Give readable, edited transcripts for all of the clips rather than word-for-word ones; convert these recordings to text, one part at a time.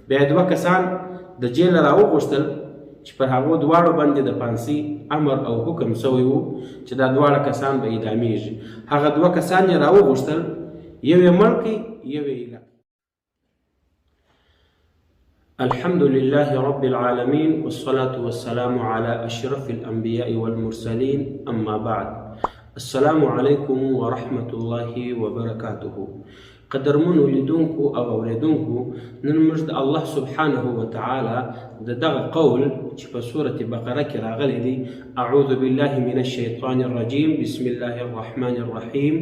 بیا یې 2 کسان د جیله راوغوښتل چې پر هغو دواړو باندې د پانسۍ امر او حکم سوی و چې دا دواړه کسان به اعدامیږي. هغه 2 کسان یې راوغوښتل، یو یې مړ کړي، یو یې ایله. الحمد لله رب العالمين والصلاة والسلام على أشرف الأنبياء والمرسلين أما بعد. السلام عليكم ورحمة الله وبركاته. قدرمنو لیدونکو او اوریدونکو، نن موږ د الله سبحانه وتعالى د دغه قول چې په سورة بقره کې راغلی دی، اعوذ بالله من الشيطان الرجيم بسم الله الرحمن الرحيم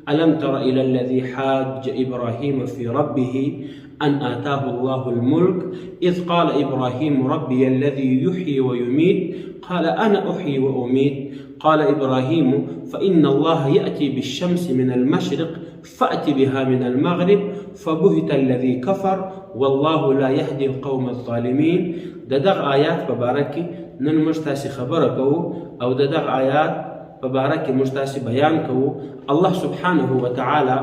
ألم تر إلى الذي حاج إبراهيم في ربه أن آتاه الله الملك إذ قال إبراهيم ربي الذي يحيي ويميت قال أنا أحيي وأميت قال إبراهيم فإن الله يأتي بالشمس من المشرق فأت بها من المغرب فبهت الذي كفر والله لا يهدي القوم الظالمين. دغه آیات په باره کې نن موږ تاسې خبره کوو او دغه آیات په باره کې موږ تاسې بیان کوو. الله سبحانه وتعالى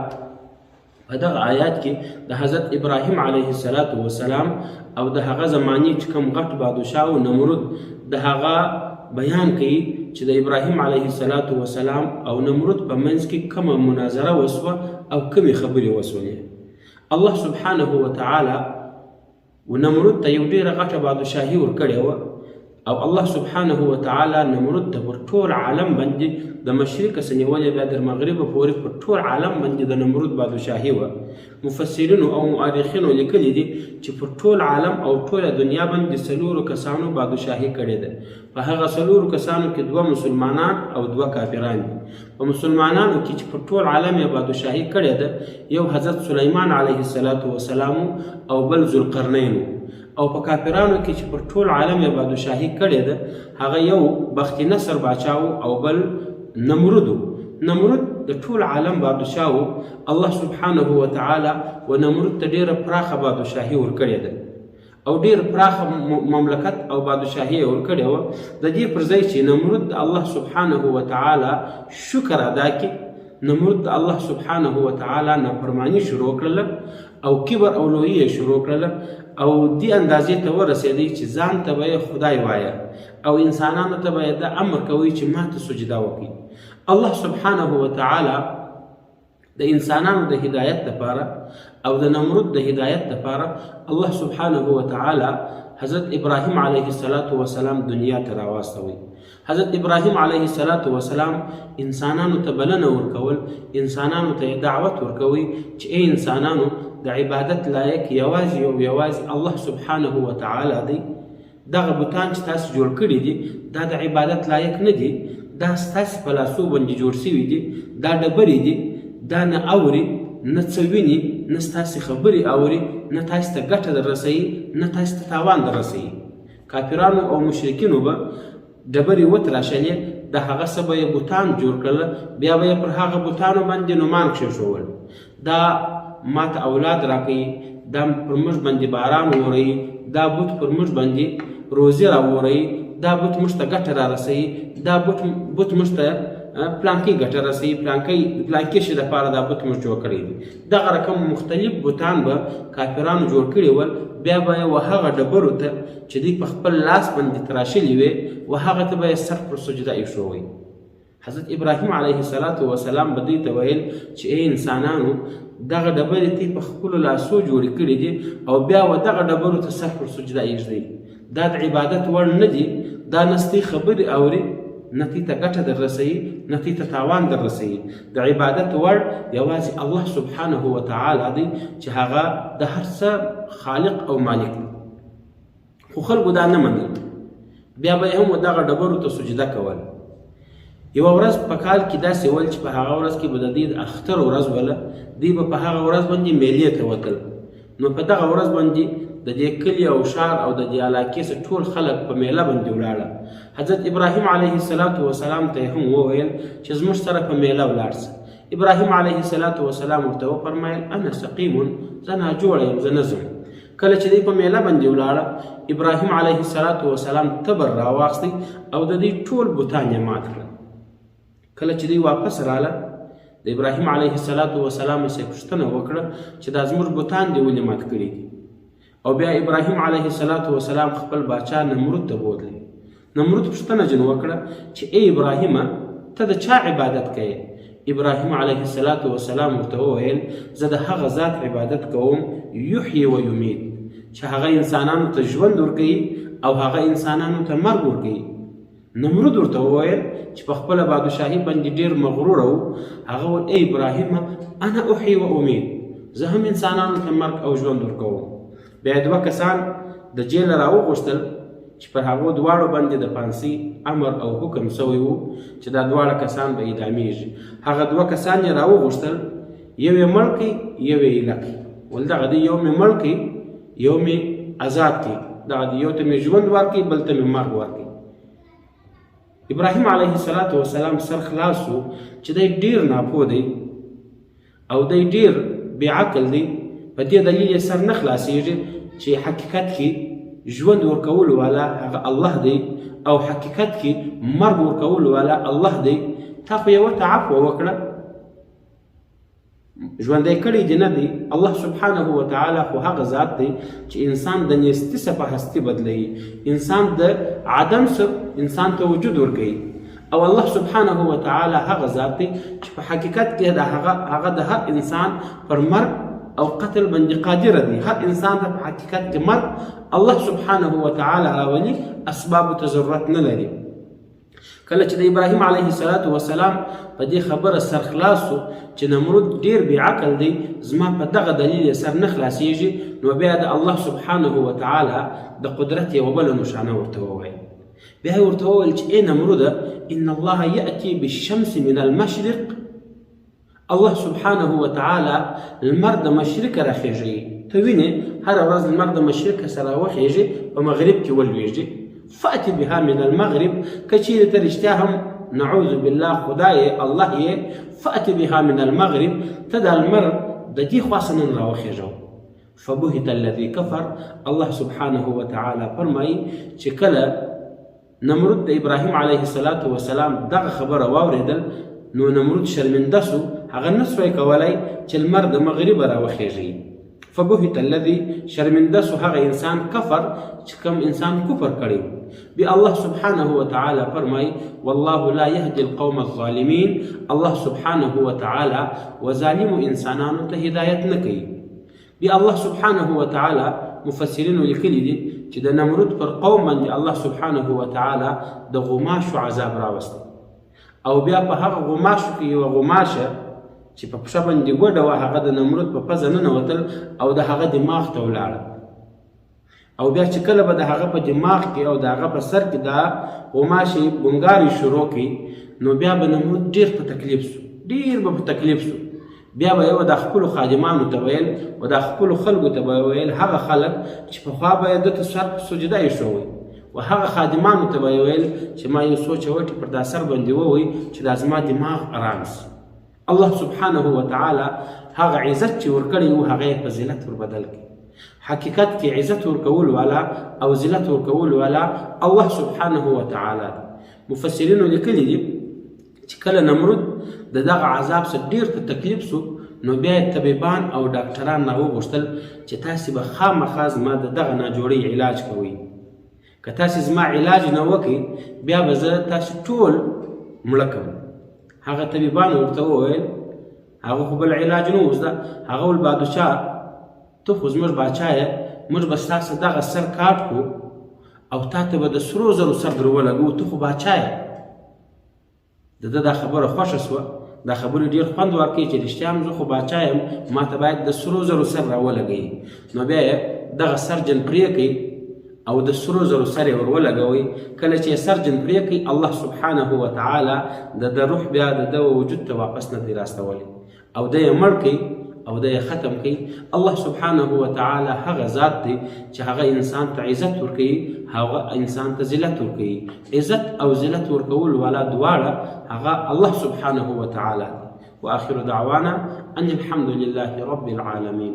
په دغه آیات کې د حضرت ابراهیم علیه السلام او د هغه زمانې چې کوم غټ بادشاه او نمرود د هغه بیان کوي چې د ابراهیم علیه السلام او نمرود په منځ کې کومه مناظره وسوه او کومې خبرې وسولې. الله سبحانه وتعالى ونمرود ته یو ډېره غټه بادشاهي ورکړې وه او الله سبحانه وتعالى نمرود ته پر ټول عالم باندې د مشرقه څخه نیولې بیا تر مغربه پورې پر ټول عالم باندې د نمرود بادشاهي وه. مفسرینو او مؤرخینو لیکلي دي چې پر ټول عالم او ټوله دنیا باندې 4 کسانو بادشاهي کړې ده. په هغه 4 کسانو کې 2 مسلمانان او 2 کافران دي. په مسلمانانو کې چې پر ټول عالم یې بادشاهي کړې ده، یو حضرت سلیمان علیه السلام او بل ذوالقرنین، او په کافرانو کې چې پر ټول عالم یې بادشاهي کړې ده هغه یو بخت نصر باچا او بل نمرود. نمرود د ټول عالم بادشاه. الله سبحانه وتعالى ونمرود ته ډېره پراخه بادشاهي ورکړې ده او ډېر پراخه مملکت او بادشاهي یې ورکړې وه. د دې پر ځای چې نمرود د الله سبحانه وتعالى شکر ادا کړي، نمرود د الله سبحانه وتعالى نافرماني شروع کړله او کبر او لویي یې شروع کړله او دې اندازې ته ورسېدی چې ځان ته به یې خدای وایه او انسانانو ته به یې دا امر کوي چې ما ته سجده وکړي. الله سبحانه وتعالى د انسانانو د هدایت لپاره او د نمرود د هدایت لپاره الله سبحانه وتعالى حضرت ابراهیم علیه السلام دنیا ته راواستوي. حضرت ابراهیم علیه السلام انسانانو ته بلنه ورکول، انسانانو ته دعوت ورکوي چې ای انسانانو د عبادت لایق یوازې او یوازې الله سبحانه وتعالى دی. دغه بوتان چې تاسو جوړ کړي دي دا د عبادت لایق نه دي، دا ستاسې په لاسو باندې جوړ شوي دي، دا ډبرې دي، دا نه اوري نه څه ویني، نه ستاسې خبرې اوري، نه تاسې ته ګټه در رسوي، نه تاسې ته تاوان در رسوي. کافرانو او مشرکینو به ډبرې وتراشلې، د هغه څه به یې بوتان جوړ کړله، بیا به یې پر هغه بوتانو باندې نومان کښېښول. دا ما ته اولاد راکوي، دا پر موږ باندې باران وروي، دا بوت پر موږ باندې روزي راوروي، دا بوت موږ ته ګټه را رسوي، دا بوت موږ ته پلانکې ګټه رسوي، پلانکې شي دپاره دا بوت موږ جوړ کړی دي. دغه رقم مختلف بوتان به کافرانو جوړ کړي ول، بیا به یې هغه ډبرو ته چې دوی په خپل لاس باندې تراشلي وې هغه ته به یې سر پر سجده ایښوی. حضرت ابراهیم علیه السلام به دوی ته ویل چې ای انسانانو دغه ډبرې تی په خپلو لاسو جوړې کړي دي او بیا دغه ډبرو ته سر پر سجده ایږدئ. دا د عبادت وړ نه دي، دا نه ستې خبرې اوري، نه تی ته ګټه در رسوي، نه تی ته تاوان در رسوي. د عبادت وړ یوازې الله سبحانه وتعالى دی چې هغه د هر څه خالق او مالک دی. خو خلکو دا نه منل، بیا به یې هم دغه ډبرو ته سجده کول. یوه ورځ په کال کې داسې ول چې په هغه ورځ کې به د دې د اختر ورځ وله، دوی به په هغه ورځ باندې میلې ته وتل. نو په دغه ورځ باندې د دې کلي او شهر او د دې علاقې څخه ټول خلک په میله باندې ولاړه. حضرت ابراهیم علیه السلام ته یې هم وویل چې زموږ سره په میله ولاړ شه. ابراهیم علیه السلام ورته وفرمیل انا سقیم، زه ناجوړه یم، زه نه ځم. کله چې دوی په میله باندې ولاړه، ابراهیم علیه السلام تبر راواخیستی او د دوی ټول بوتان یې مات کړل. کله چې دوی واپس راله، د ابراهیم علیه السلام یې پوښتنه وکړه چې دا زموږ بوتان دې ولې مات کړي دي؟ او بیا ابراهیم علیه السلام خپل باچا نمرود ته بوتلی. نمرود پوښتنه جن وکړه چې ای ابراهیم ته د چا عبادت کوې؟ ابراهیم علیه السلام ورته وویل زه د هغه ذات عبادت کوم یحیی و یمیت چې هغه انسانانو ته ژوند ورکوي او هغه انسانانو ته مرګ ورکوي. نمرود ورته وویل چې په خپله بادشاهي باندې ډېر مغروره و. هغه وویل ای ابراهیم انا احیی و امید، زه هم انسانانو ته مرګ او ژوند ورکوم. بیا دوه کسان د جیله راوغوښتل چې پر هغو دواړو باندې د پانسۍ امر او حکم سوی و چې دا دواړه کسان به اعدامیږي. هغه دوه کسان یې راوغوښتل، یو یې مړ کړي یو یې ایله کړي. ول دغه دی یو مې مړ کړي یو مې ازاد کړي، دغه دی یو ته مې ژوند ورکړي بل ته مې مرګ ورکړي. ابراهیم علیه السلام سر خلاص و چې دی ډېر ناپوه دی او دی ډېر بې عقل دی. په دې دلیل یې سر نه خلاصېږي چې حقیقت کې ژوند ورکولو والا هغه الله دی او حقیقت کې مرګ ورکولو والا الله دی. تا خو یوه ته عفوه وکړه، ژوندی کړی دې نه دی. الله سبحانه وتعالی خو هغه ذات دی چې انسان د نیستي څخه په هستي بدلوي، انسان د عدم څخه انسان ته وجود ورکوي. او الله سبحانه وتعالی هغه ذات دی چې په حقیقت کې هغه د هر انسان پر مرګ او قتل باندې قادر دی. هر انسان ته په حقیقت کې مرګ الله سبحانه وتعالی راولي، اسباب ته ضرورت نه لري. کله چې د ابراهیم علیه السلام په دې خبره سر خلاص شو چې نمرود ډېر بې عقل دی، زما په دغه دلیل یې سر نه خلاصېږي، نو بیا د الله سبحانه وتعالی د قدرت یوه بله نښانه ورته وویل. بیا یې ورته وویل چې ای نمروده ان الله یأتي بالشمس من المشرق. الله سبحانه وتعالی لمر د مشرقه راخېږي. ته وینې هره ورځ لمر د مشرقه سره راوخېږي په مغرب کې ولوېږي. فأتي بها من المغرب، که چیرې ته رښتیا هم نعوذ بالله خدای الله یې، فأتي بها من المغرب، ته د لمر د دې خوا څخه نن راوخېږه. فبهت الذي كفر. الله سبحانه وتعالی فرمایي چې کله نمرود د ابراهیم علیه السلام دغه خبره واورېدل نو نمرود شرمنده سو، هغه نه سوی کولی چې لمر د مغربه راوخېږي. فبهت الذي، شرمنده سو هغه انسان کفر چې کوم انسان کفر کړی. بیا الله سبحانه وتعالی فرمایي والله لا يهدي القوم الظالمين. الله سبحانه وتعالی وظالمو انسانانو ته هدایت نه کوي. بیا الله سبحانه وتعالی مفسرینو لیکلي دي چې د نمرود پر قوم باندې الله سبحانه وتعالی د غماشو عذاب راوستی، او بیا په هغه غماشو کې یوه غماشه چې په پښه باندې ګوډه وه هغه د نمرود په پزه ننوتل او د هغه دماغ ته ولاړه. او بیا چې کله به د هغه په دماغ کې او د هغه په سر کې دا غماشې بونګارې شروع کړي نو بیا به نمرود ډېر په تکلیف سو، ډېر به په تکلیف سو. بیا به یې د خپلو خادمانو ته ویل او د خپلو خلکو ته به ویل، هغه خلک چې پخوا به یې ده ته سر په سجده ایښوی و هغه خادمانو ته به یې ویل چې ما یو څو چوټې پر دا سر باندې ووهئ چې دا زما دماغ ارام سي. الله سبحانه وتعالی هغه عزت چې ورکړی و هغه یې په ذلت وربدل کړي. حقیقت کې عزت ورکول والا او ذلت ورکول والا الله سبحانه وتعالی. مفسرینو لیکلي دي چې کله نمرود د دغه عذاب څخه ډېر په تکلیف سو نو بیا یې طبیبان او ډاکټران راوغوښتل چې تاسې به خامخا زما د دغه ناجوړۍ علاج کوئ. که تاسې زما علاج نه وکړئ بیا به زه تاسې ټول مړه کړم. هغه طبیبانو ورته وویل، هغه خو بل علاج نه و زده. هغه ویل بادشاه ته خو زموږ باچا یې، موږ به ستاسې دغه سر کاټ کړو او تا ته به د سرو زرو سر در ولګوو، ته خو باچا یې. د ده دا خبره خوښه سوه، دا خبرې ډېر خوند ورکوي چې رښتیا هم زه خو باچا یم، ما ته باید د سرو زرو سر راولګوي. نو بیا یې دغه سرجن پرې کړئ او د سرو زرو سر یې ورولګوئ. کله چې یې سرجن پرې کړئ الله سبحانه وتعالی د ده روح بیا د ده وجود ته واپس نه دی راستولی او ده یې مړ کړئ او ده یې ختم کړئ. الله سبحانه وتعالی هغه ذات دی چې هغه انسان ته عزت ورکوي، هغه انسان ته ذلت ورکوي. عزت او ذلت ورکول والا دواړه هغه الله سبحانه وتعالی دی. وآخر دعوانا أن الحمد لله رب العالمين.